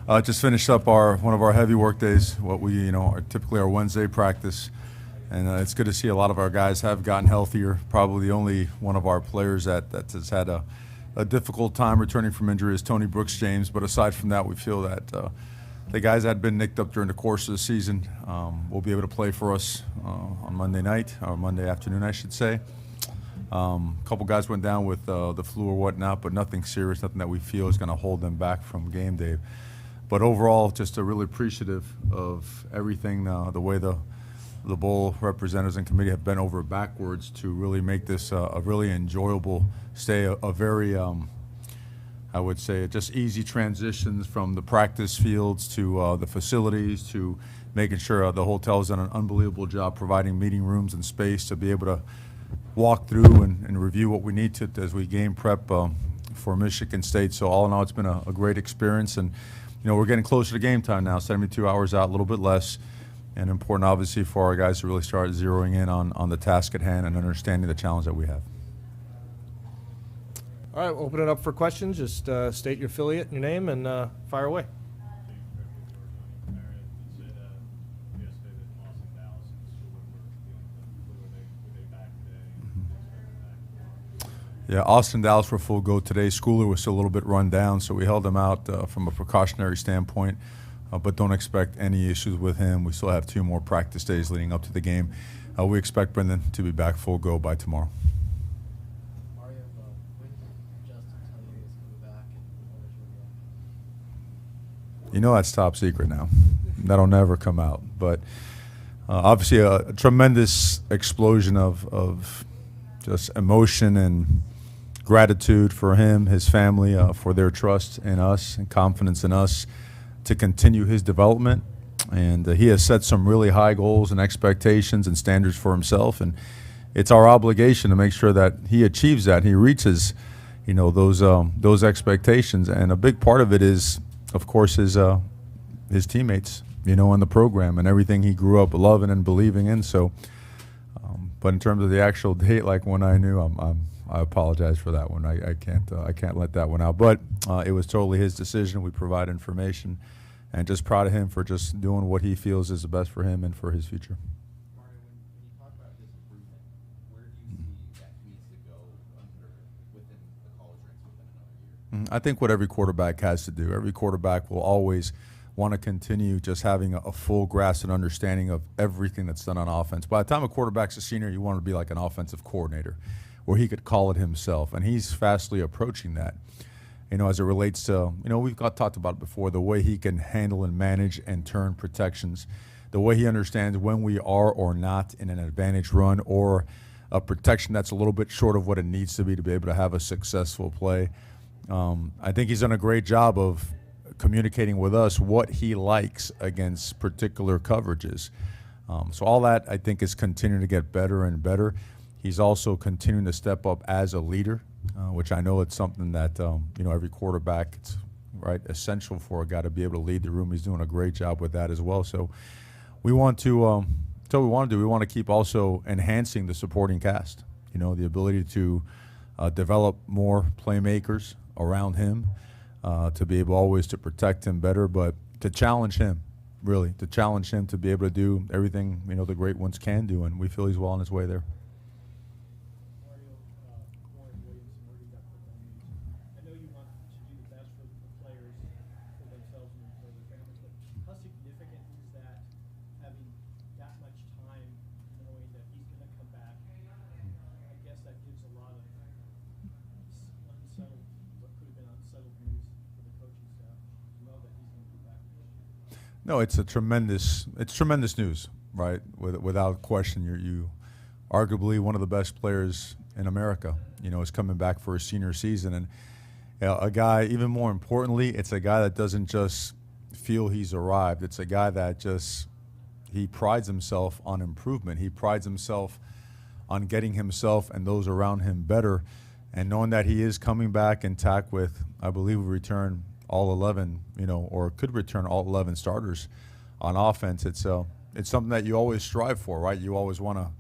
Just finished up one of our heavy work days, what we are typically our Wednesday practice, and it's good to see a lot of our guys have gotten healthier. Probably the only one of our players that has had a difficult time returning from injury is Tony Brooks James. But aside from that, we feel that the guys that had been nicked up during the course of the season will be able to play for us on Monday night or Monday afternoon, I should say. A couple guys went down with the flu or whatnot, but nothing serious, nothing that we feel is going to hold them back from game day. But overall, just really appreciative of everything, the way the bowl representatives and committee have bent over backwards to really make this a really enjoyable stay, a very, I would say, just easy transitions from the practice fields to the facilities to making sure the hotel's done an unbelievable job providing meeting rooms and space to be able to walk through and review what we need to as we game prep for Michigan State. So all in all, it's been a great experience, and we're getting closer to game time now. 72 hours out, a little bit less, and important obviously for our guys to really start zeroing in on the task at hand and understanding the challenge that we have. All right, we'll open it up for questions. Just state your affiliate, your name, and fire away. Yeah, Austin, Dallas were full go today. Schooler was still a little bit run down, so we held him out from a precautionary standpoint, but don't expect any issues with him. We still have 2 more practice days leading up to the game. We expect Brendan to be back full go by tomorrow. Mario, when did Justin tell you he was coming back, and what was your reaction? That's top secret now. That'll never come out. But obviously a tremendous explosion of just emotion and gratitude for him, his family, for their trust in us and confidence in us to continue his development. And he has set some really high goals and expectations and standards for himself. And it's our obligation to make sure that he achieves that. He reaches, those expectations. And a big part of it is, of course, his teammates, in the program and everything he grew up loving and believing in. So, but in terms of the actual date, like when I knew, I apologize for that one. I can't let that one out. But it was totally his decision. We provide information, and just proud of him for just doing what he feels is the best for him and for his future. Mario, when you talk about his improvement, where do you see that he needs to go within the college ranks within another year? I think what every quarterback has to do. Every quarterback will always want to continue just having a full grasp and understanding of everything that's done on offense. By the time a quarterback's a senior, you want to be like an offensive coordinator where he could call it himself, and he's fastly approaching that. As it relates to, we've talked about it before, the way he can handle and manage and turn protections, the way he understands when we are or not in an advantage run or a protection that's a little bit short of what it needs to be able to have a successful play. I think he's done a great job of communicating with us what he likes against particular coverages. So all that, I think, is continuing to get better and better. He's also continuing to step up as a leader, which I know it's something that, every quarterback, it's essential for a guy to be able to lead the room. He's doing a great job with that as well. So we want to, we want to keep also enhancing the supporting cast, the ability to develop more playmakers around him, to be able always to protect him better, but to challenge him, really, to challenge him to be able to do everything, the great ones can do, and we feel he's well on his way there. Mario, Warren Williams, where you got football news. I know you want to do the best for the players, for themselves and for their families, but how significant is that, having that much time, knowing that he's going to come back? I guess that gives a lot of unsettled, what could have been unsettled news for the coaching staff to know that he's going to come back. No, it's tremendous news, right? Without question, you arguably one of the best players in America, is coming back for his senior season. And a guy, even more importantly, it's a guy that doesn't just feel he's arrived. It's a guy that he prides himself on improvement. He prides himself on getting himself and those around him better. And knowing that he is coming back intact with, I believe, we return all 11, or could return all 11 starters on offense. It's something that you always strive for, right? You always want to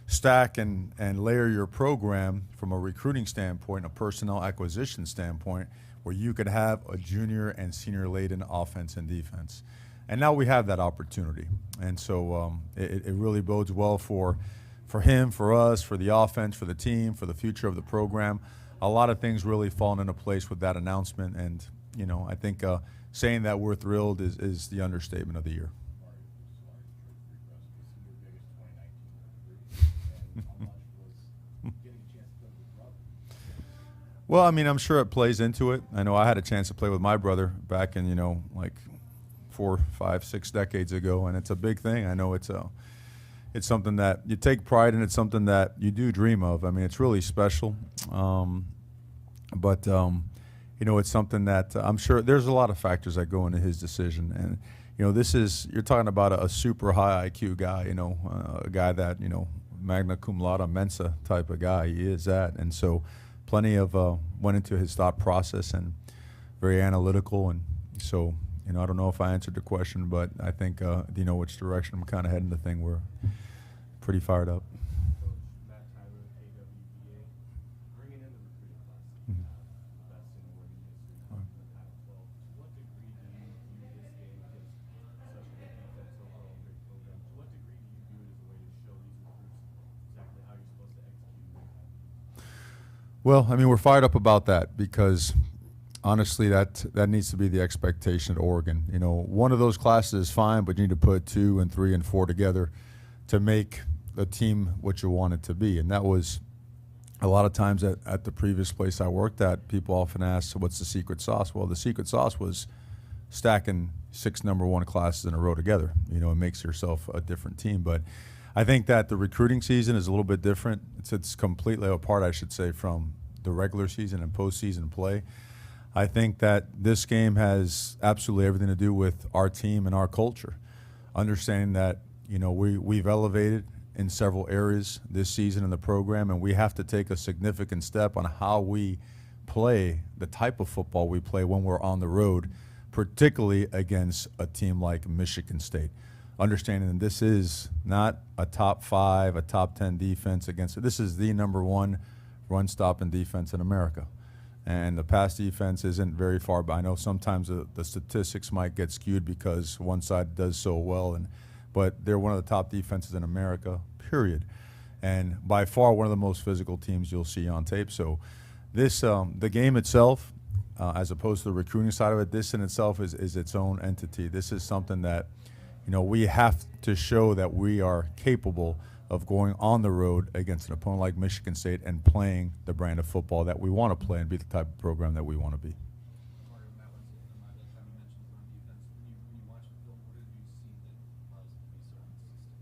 stack and layer your program from a recruiting standpoint, a personnel acquisition standpoint, where you could have a junior and senior laden offense and defense. And now we have that opportunity. And so it really bodes well for him, for us, for the offense, for the team, for the future of the program. A lot of things really falling into place with that announcement. And, you know, I think saying that we're thrilled is the understatement of the year. Well, I mean, I'm sure it plays into it. I know I had a chance to play with my brother back in, you know, like 4, 5, 6 decades ago, and it's a big thing. I know it's something that you take pride in. It's something that you do dream of. I mean, it's really special. But you know, it's something that I'm sure there's a lot of factors that go into his decision. And, you know, you're talking about a super high IQ guy, you know, a guy that, you know, magna cum laude, Mensa type of guy. He is that. And so plenty of went into his thought process and very analytical. And so, you know, I don't know if I answered the question, but I think, do you know which direction I'm kind of heading the thing? We're pretty fired up. Coach Matt Tyler, AWBA, bringing in the recruiting class, Mhm. best in awarding history in the Pac-12. To what degree do you view this game as such a good defense overall, great program? To what degree do you view it as a way to show these recruits exactly how you're supposed to execute? Well, I mean, we're fired up about that because honestly, that needs to be the expectation at Oregon. You know, one of those classes is fine, but you need to put 2 and 3 and 4 together to make a team what you want it to be. And that was a lot of times at the previous place I worked at, people often ask, so what's the secret sauce? Well, the secret sauce was stacking 6 number 1 classes in a row together. You know, it makes yourself a different team. But I think that the recruiting season is a little bit different. It's completely apart, I should say, from the regular season and postseason play. I think that this game has absolutely everything to do with our team and our culture. Understanding that, you know, we've elevated in several areas this season in the program, and we have to take a significant step on how we play, the type of football we play when we're on the road, particularly against a team like Michigan State. Understanding that this is not a top 5, a top 10 defense against it. This is the number 1 run-stopping defense in America. And the pass defense isn't very far, but I know sometimes the statistics might get skewed because one side does so well, but they're one of the top defenses in America, period. And by far one of the most physical teams you'll see on tape. So this, the game itself, as opposed to the recruiting side of it, this in itself is its own entity. This is something that, you know, we have to show that we are capable of going on the road against an opponent like Michigan State and playing the brand of football that we want to play and be the type of program that we want to be. Mario, Matt went to the last time you mentioned run defense. When you watch the film, what have you seen that allows it to be so consistent?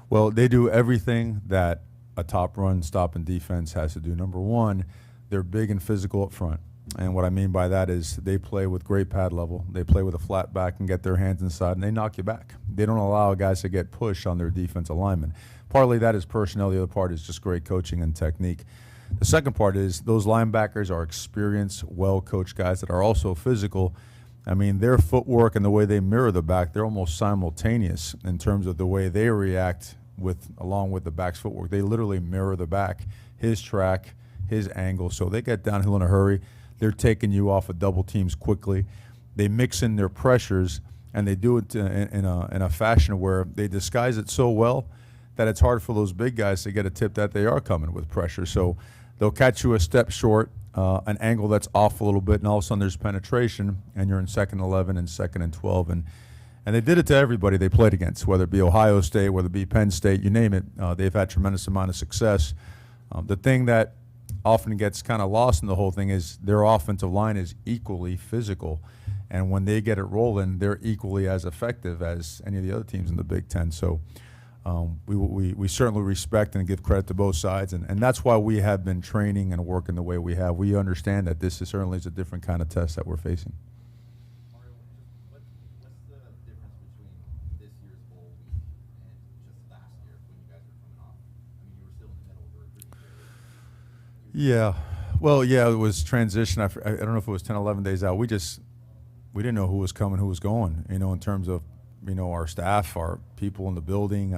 Well, they do everything that a top run stopping defense has to do. Number one, they're big and physical up front. And what I mean by that is they play with great pad level. They play with a flat back and get their hands inside, and they knock you back. They don't allow guys to get pushed on their defensive linemen. Partly that is personnel. The other part is just great coaching and technique. The second part is those linebackers are experienced, well-coached guys that are also physical. I mean, their footwork and the way they mirror the back, they're almost simultaneous in terms of the way they react along with the back's footwork. They literally mirror the back, his track, his angle. So they get downhill in a hurry. They're taking you off of double teams quickly. They mix in their pressures, and they do it in a fashion where they disguise it so well that it's hard for those big guys to get a tip that they are coming with pressure. So they'll catch you a step short, an angle that's off a little bit, and all of a sudden there's penetration, and you're in 2nd 11 and 2nd and 12. And they did it to everybody they played against, whether it be Ohio State, whether it be Penn State, you name it. They've had tremendous amount of success. The thing that often gets kind of lost in the whole thing is their offensive line is equally physical, and when they get it rolling, they're equally as effective as any of the other teams in the Big Ten. So we certainly respect and give credit to both sides, and that's why we have been training and working the way we have. We understand that this certainly is a different kind of test that we're facing. Mario, what's the difference between this year's bowl week and just last year when you guys were coming off? I mean, you were still in the middle of the recruiting period. Yeah. Well, yeah, it was transition. I don't know if it was 10, 11 days out. We didn't know who was coming, who was going, you know, in terms of, you know, our staff, our people in the building.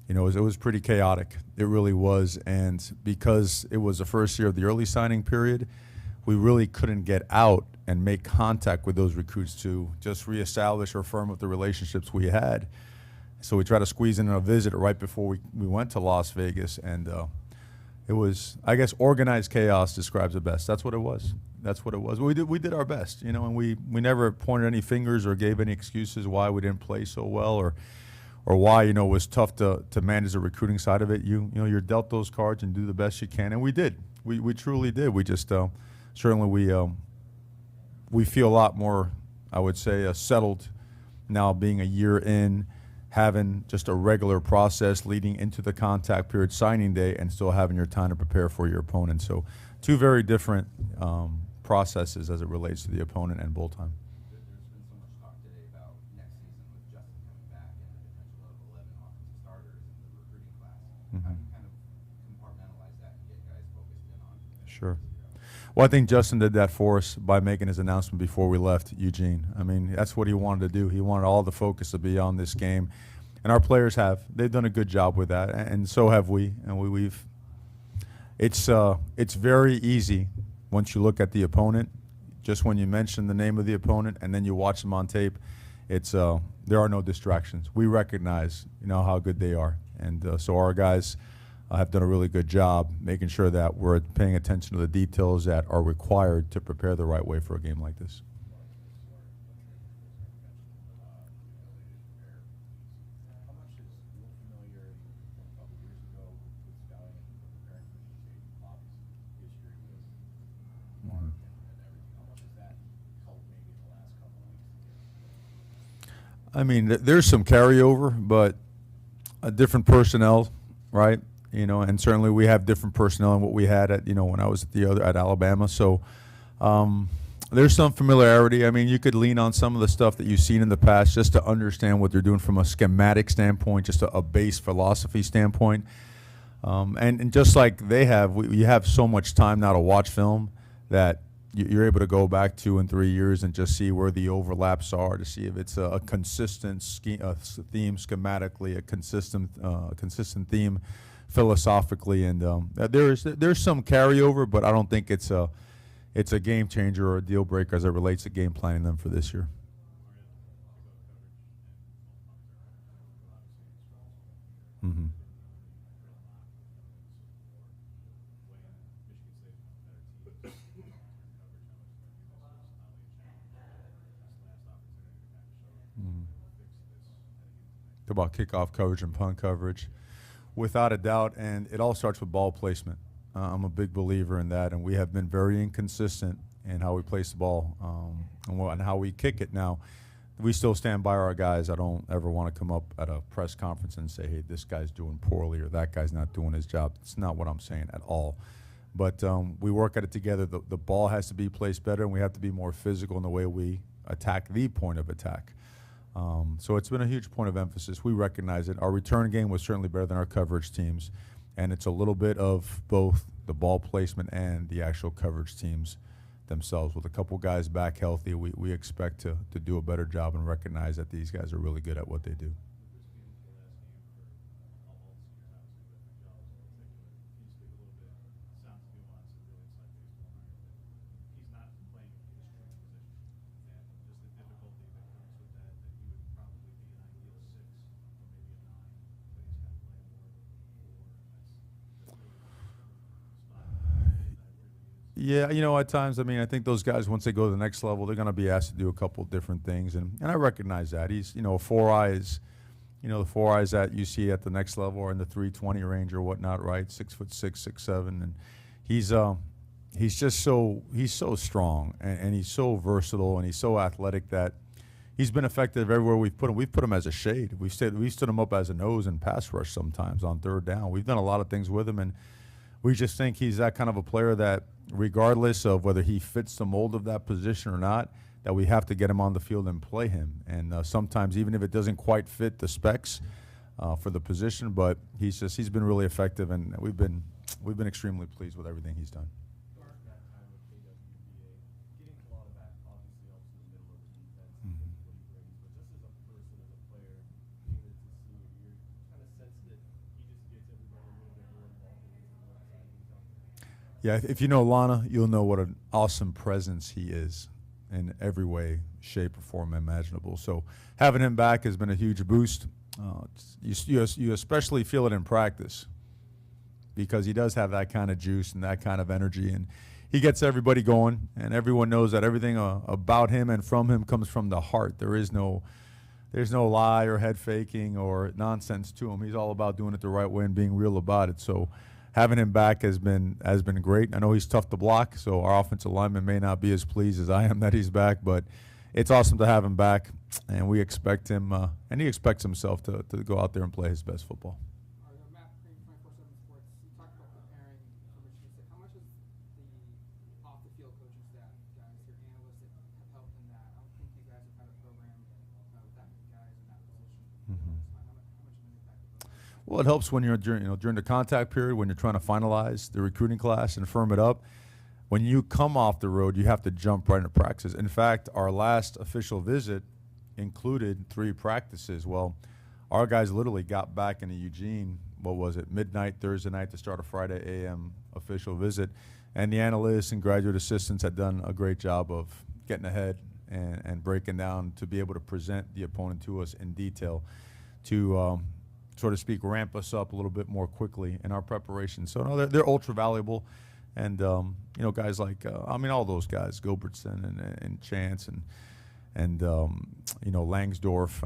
you know, it was pretty chaotic. It really was. And because it was the first year of the early signing period, we really couldn't get out and make contact with those recruits to just reestablish or firm up the relationships we had. So we tried to squeeze in a visit right before we went to Las Vegas. And it was, I guess, organized chaos describes it best. That's what it was. That's what it was. We did our best, you know, and we never pointed any fingers or gave any excuses why we didn't play so well or why, you know, it was tough to manage the recruiting side of it. You know, you're dealt those cards and do the best you can, and we did. We truly did. We just certainly we feel a lot more, I would say, settled now being a year in, having just a regular process leading into the contact period, signing day, and still having your time to prepare for your opponent. So two very different processes as it relates to the opponent and bowl time. There's been so much talk today about next season with Justin coming back and the potential of 11 offensive starters in the recruiting class. How do you kind of compartmentalize that and get guys focused in on? Sure. Well, I think Justin did that for us by making his announcement before we left Eugene. I mean, that's what he wanted to do. He wanted all the focus to be on this game. And our players have. They've done a good job with that, and so have we. And it's very easy once you look at the opponent, just when you mention the name of the opponent and then you watch them on tape, there are no distractions. We recognize, you know, how good they are. And so our guys have done a really good job making sure that we're paying attention to the details that are required to prepare the right way for a game like this. How much is your familiarity from a couple years ago with scouting and preparing for this stage, obviously history with Mark and everything? How much has that helped maybe in the last couple of weeks? I mean, there's some carryover, but a different personnel, right? You know, and certainly we have different personnel than what we had at, you know, when I was at Alabama. So there's some familiarity. I mean, you could lean on some of the stuff that you've seen in the past just to understand what they're doing from a schematic standpoint, just a base philosophy standpoint. And just like they have, you have so much time now to watch film that you're able to go back 2 and 3 years and just see where the overlaps are, to see if it's a consistent theme schematically, a consistent theme philosophically, and there's some carryover, but I don't think it's a game changer or a deal breaker as it relates to game planning them for this year. Mm-hmm. About kickoff coverage and punt coverage, without a doubt, and it all starts with ball placement. I'm a big believer in that, and we have been very inconsistent in how we place the ball and how we kick it. Now, we still stand by our guys. I don't ever want to come up at a press conference and say, hey, this guy's doing poorly or that guy's not doing his job. It's not what I'm saying at all. But we work at it together. The ball has to be placed better, and we have to be more physical in the way we attack the point of attack. So it's been a huge point of emphasis. We recognize it. Our return game was certainly better than our coverage teams, and it's a little bit of both the ball placement and the actual coverage teams themselves. With a couple guys back healthy, we expect to do a better job and recognize that these guys are really good at what they do. Yeah, you know, at times, I mean, I think those guys, once they go to the next level, they're going to be asked to do a couple of different things, and I recognize that. He's, you know, 4 eyes, you know, the 4 eyes that you see at the next level are in the 320 range or whatnot, right? 6'6", 6'7", and he's just he's so strong and he's so versatile and he's so athletic that he's been effective everywhere we've put him. We've put him as a shade. We stood him up as a nose and pass rush sometimes on third down. We've done a lot of things with him, and we just think he's that kind of a player that, regardless of whether he fits the mold of that position or not, that we have to get him on the field and play him. And sometimes, even if it doesn't quite fit the specs for the position, but he's been really effective, and we've been extremely pleased with everything he's done. During that time with KWBA, getting Kalata back obviously helps in the middle of the defense and what he brings. But just as a person, as a player, being that it's a senior year, you kind of sense that Yeah, if you know Lana, you'll know what an awesome presence he is in every way, shape, or form imaginable. So having him back has been a huge boost. You especially feel it in practice because he does have that kind of juice and that kind of energy, and he gets everybody going, and everyone knows that everything about him and from him comes from the heart. There's no lie or head faking or nonsense to him. He's all about doing it the right way and being real about it. So having him back has been great. I know he's tough to block, so our offensive lineman may not be as pleased as I am that he's back, but it's awesome to have him back, and we expect him, and he expects himself to go out there and play his best football. Matt Green, 24/7 Sports. You talked about preparing for Michigan State. How much has the off-the-field coaching staff, guys, your analysts have helped in that? I don't think you guys have had a program with that many guys in that position. Mhm. How much of an impact has that? Well, it helps when you're during the contact period when you're trying to finalize the recruiting class and firm it up. When you come off the road, you have to jump right into practices. In fact, our last official visit included 3 practices. Well, our guys literally got back into Eugene, what was it, midnight Thursday night to start a Friday a.m. official visit. And the analysts and graduate assistants had done a great job of getting ahead and breaking down to be able to present the opponent to us in detail to, so to speak, ramp us up a little bit more quickly in our preparation. So, no, they're ultra valuable. And, guys like, all those guys, Gilbertson and Chance and Langsdorf,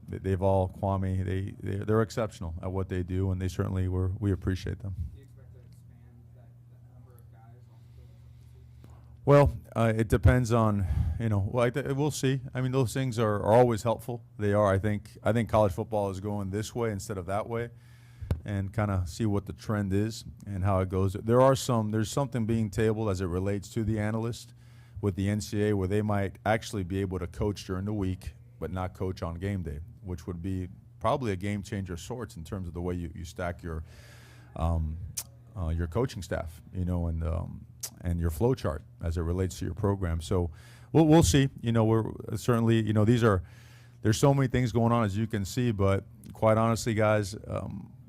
they've all, Kwame, they're exceptional at what they do, and they certainly we appreciate them. Do you expect to expand that number of guys off the field? Well, it depends on, we'll see. Those things are always helpful. They are. I think college football is going this way instead of that way, and kind of see what the trend is and how it goes. There's something being tabled as it relates to the analyst with the NCAA where they might actually be able to coach during the week but not coach on game day, which would be probably a game changer of sorts in terms of the way you stack your coaching staff, and your flow chart as it relates to your program. So we'll see. We're certainly, there's so many things going on as you can see, but quite honestly, guys,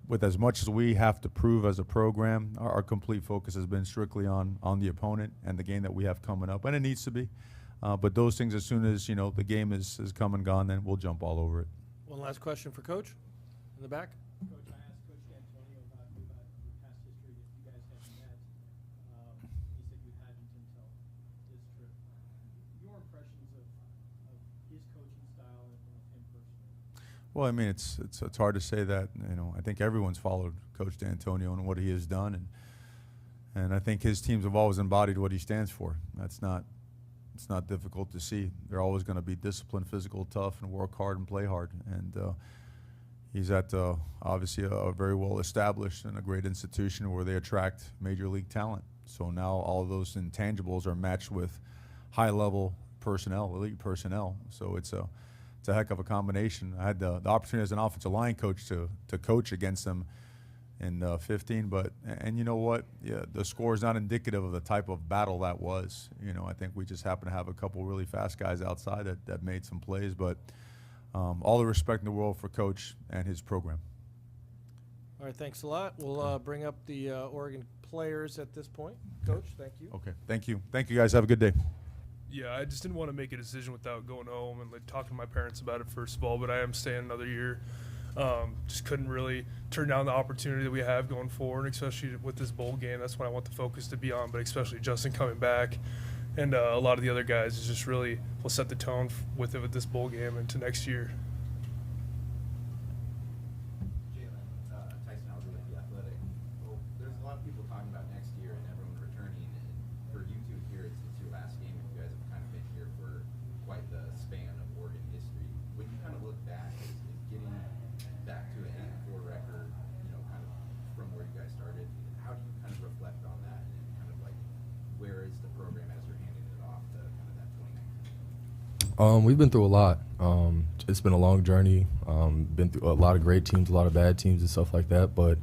with as much as we have to prove as a program, our complete focus has been strictly on the opponent and the game that we have coming up, and it needs to be. But those things, as soon as the game is come and gone, then we'll jump all over it. One last question for Coach in the back. Coach, I asked Coach D'Antonio about your past history, if you guys had met. He said you hadn't until this trip. Your impressions of his coaching style and of him personally? Well, it's hard to say that. I think everyone's followed Coach D'Antonio and what he has done, and I think his teams have always embodied what he stands for. It's not difficult to see. They're always going to be disciplined, physical, tough, and work hard and play hard. And he's at obviously a very well established and a great institution where they attract major league talent. So now all of those intangibles are matched with high level personnel, elite personnel. So it's a heck of a combination. I had the opportunity as an offensive line coach to coach against them in 15, and you know what? Yeah, the score is not indicative of the type of battle that was. I think we just happened to have a couple really fast guys outside that made some plays, but all the respect in the world for Coach and his program. All right, thanks a lot. We'll bring up the Oregon players at this point. Coach, thank you. Okay, thank you. Thank you, guys. Have a good day. Yeah, I just didn't want to make a decision without going home and talking to my parents about it first of all, but I am staying another year. Just couldn't really turn down the opportunity that we have going forward, especially with this bowl game. That's what I want the focus to be on, but especially Justin coming back and a lot of the other guys is just really will set the tone with this bowl game into next year. Jalen, Tyson Alger with The Athletic. Well, there's a lot of people talking about next year and everyone returning, and for you two here, it's your last game, and you guys have kind of been here for quite the span of Oregon history. When you kind of look back, is getting back to an 8-4 record, kind of from where you guys started, how do you kind of reflect on that, and kind of where is the program as you're handing it off to kind of that 2019? We've been through a lot. It's been a long journey. Been through a lot of great teams, a lot of bad teams and stuff like that. But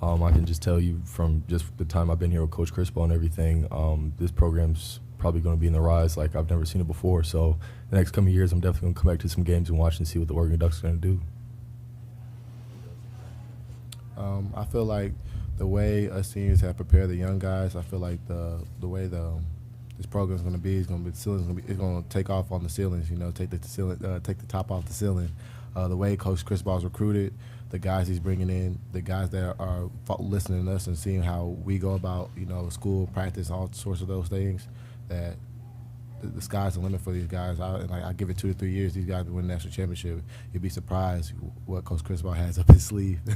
I can just tell you from just the time I've been here with Coach Crispo and everything, this program's probably going to be in the rise like I've never seen it before. So the next coming years, I'm definitely going to come back to some games and watch and see what the Oregon Ducks are going to do. I feel like the way us seniors have prepared the young guys, I feel like the way this program is going to be is going to be the ceiling's going to be it's going to take off on the ceilings. You know, take the top off the ceiling. The way Coach Chris Ball's recruited, the guys he's bringing in, the guys that are listening to us and seeing how we go about school, practice, all sorts of those things. That the sky's the limit for these guys. I give it 2 to 3 years, these guys will win the national championship. You'd be surprised what Coach Chris Ball has up his sleeve. Shane,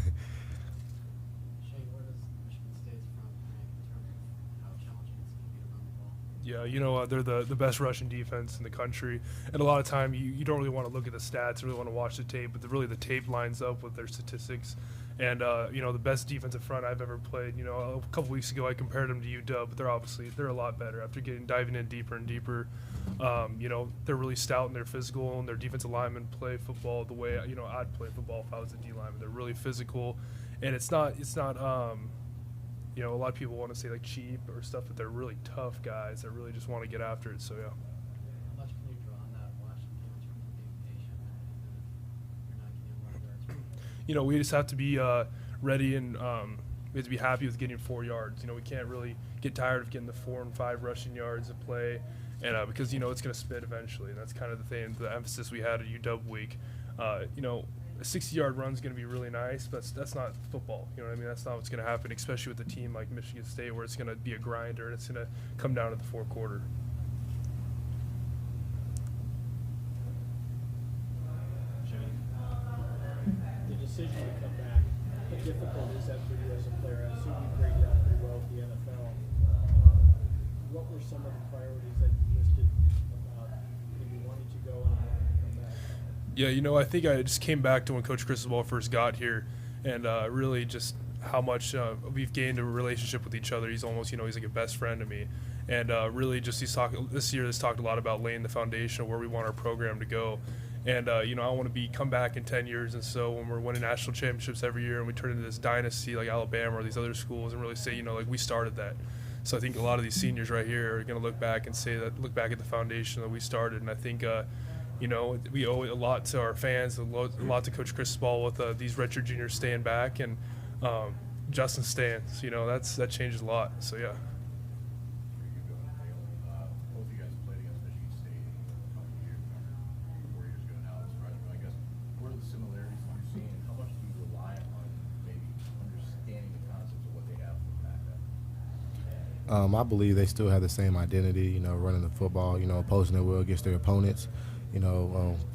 where does Michigan State's front rank in terms of how challenging it's going to be to run the ball? Yeah, you know, they're the best rushing defense in the country. And a lot of time you don't really want to look at the stats, you really want to watch the tape, but really the tape lines up with their statistics. And, the best defensive front I've ever played, a couple weeks ago I compared them to UW, but they're a lot better after diving in deeper and deeper. They're really stout and they're physical, and their defensive linemen play football the way, I'd play football if I was a D lineman. They're really physical, and it's not a lot of people want to say like cheap or stuff, but they're really tough guys that really just want to get after it. So yeah. How much can you draw on that watching game in terms of being patient and you're not getting a lot of yards? We just have to be ready, and we have to be happy with getting 4 yards. We can't really get tired of getting the 4 and 5 rushing yards of play, and because it's going to spit eventually. And that's kind of the thing, the emphasis we had at UW week. A 60-yard run is going to be really nice, but that's not football. You know what I mean? That's not what's going to happen, especially with a team like Michigan State, where it's going to be a grinder and it's going to come down to the fourth quarter. The decision to come back, how difficult is that for you as a player? I assume you graded out pretty well at the NFL. What were some of the priorities that you listed about maybe wanting to go and wanting to come back? Yeah, I think I just came back to when Coach Cristobal first got here, and really just how much we've gained a relationship with each other. He's almost, he's like a best friend to me. And really just this year has talked a lot about laying the foundation of where we want our program to go. And, I want to come back in 10 years and so when we're winning national championships every year and we turn into this dynasty like Alabama or these other schools and really say, we started that. So I think a lot of these seniors right here are going to look back and look back at the foundation that we started. And I think, we owe a lot to our fans, a lot to Coach Cristobal with these redshirt juniors staying back and Justin staying. So, that changes a lot. So, yeah. Both of you guys played against Michigan State a couple of years, 4 years ago now as freshmen. I guess, what are the similarities you've seen, and how much do you rely on maybe understanding the concepts of what they have from back then? I believe they still have the same identity, running the football, opposing their will against their opponents.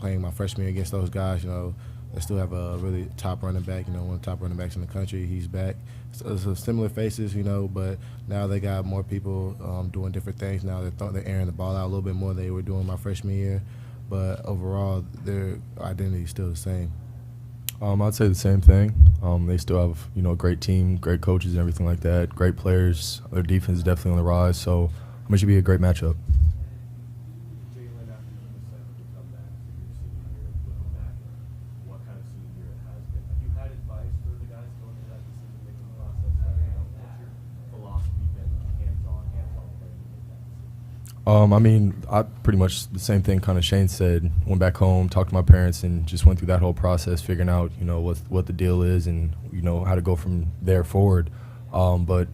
Playing my freshman year against those guys, they still have a really top running back, one of the top running backs in the country. He's back. So similar faces, but now they got more people doing different things. Now they're airing the ball out a little bit more than they were doing my freshman year. But overall, their identity is still the same. I'd say the same thing. They still have, a great team, great coaches and everything like that, great players. Their defense is definitely on the rise, so it should be a great matchup. Jalen, after you decided to come back for your senior year, looking back at what kind of senior year it has been, have you had advice for the guys going through that decision-making process? What's your philosophy been, hands-on playing to make that decision? I pretty much the same thing kind of Shane said. Went back home, talked to my parents, and just went through that whole process, figuring out, what the deal is and, how to go from there forward. But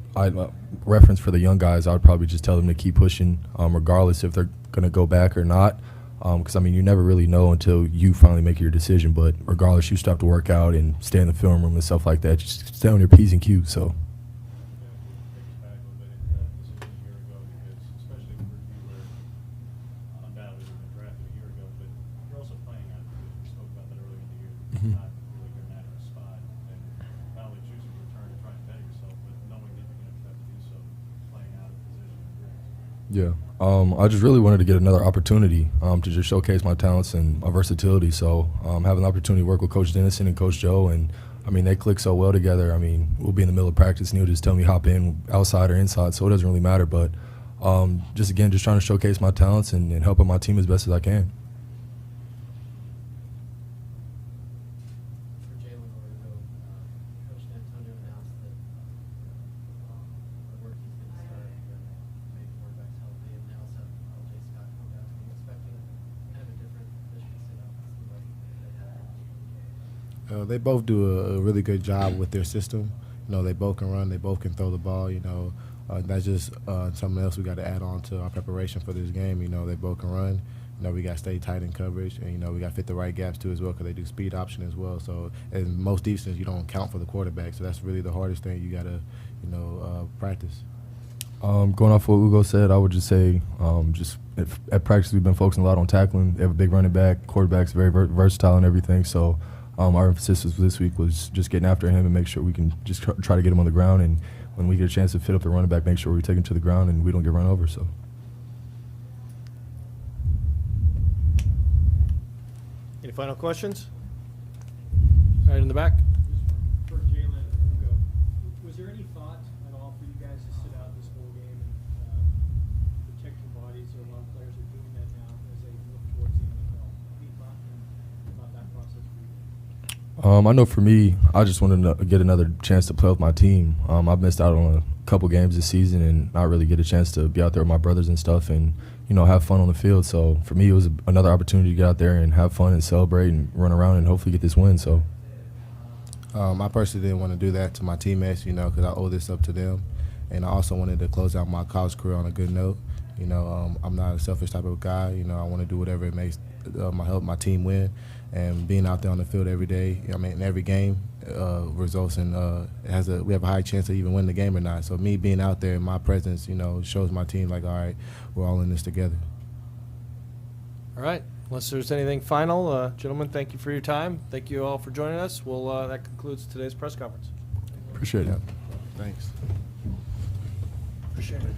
reference for the young guys, I would probably just tell them to keep pushing, regardless if they're going to go back or not. Because, you never really know until you finally make your decision. But regardless, you still have to work out and stay in the film room and stuff like that. Just stay on your P's and Q's. So. Not really your matter of spot, and not only choosing to return and try and better yourself, but knowing that you're going to have to do so, playing out of position. Yeah. I just really wanted to get another opportunity to just showcase my talents and my versatility. So having the opportunity to work with Coach Dennison and Coach Joe, and they click so well together. We'll be in the middle of practice and he'll just tell me hop in outside or inside, so it doesn't really matter. But just trying to showcase my talents and help out my team as best as I can. They both do a really good job with their system. You know, they both can run, they both can throw the ball. You know, that's just something else we got to add on to our preparation for this game. You know, they both can run. You know, we got to stay tight in coverage, and, you know, we got to fit the right gaps too as well, because they do speed option as well. So in most defenses, you don't count for the quarterback. So that's really the hardest thing you got to, you know, practice. Going off what Ugo said, I would just say at practice we've been focusing a lot on tackling. They have a big running back. Quarterback's very versatile and everything. So our emphasis this week was just getting after him and make sure we can just try to get him on the ground. And when we get a chance to fit up the running back, make sure we take him to the ground and we don't get run over. So. Any final questions? Right in the back. For Jalen and Ugo, was there any thought at all for you guys to sit out this whole game and protect your bodies? Or a lot of players are doing that now as they look towards the NFL. Any thought about that process for you? I know for me, I just wanted to get another chance to play with my team. I've missed out on a couple games this season and not really get a chance to be out there with my brothers and stuff and, you know, have fun on the field. So for me, it was another opportunity to get out there and have fun and celebrate and run around and hopefully get this win. So. I personally didn't want to do that to my teammates, you know, because I owe this up to them. And I also wanted to close out my college career on a good note. You know, I'm not a selfish type of guy. You know, I want to do whatever it makes help my team win. And being out there on the field every day, I mean, in every game results in we have a high chance to even win the game or not. So me being out there, my presence, you know, shows my team like, all right, we're all in this together. All right. Unless there's anything final, gentlemen, thank you for your time. Thank you all for joining us. That concludes today's press conference. Appreciate it. Thanks. Appreciate it.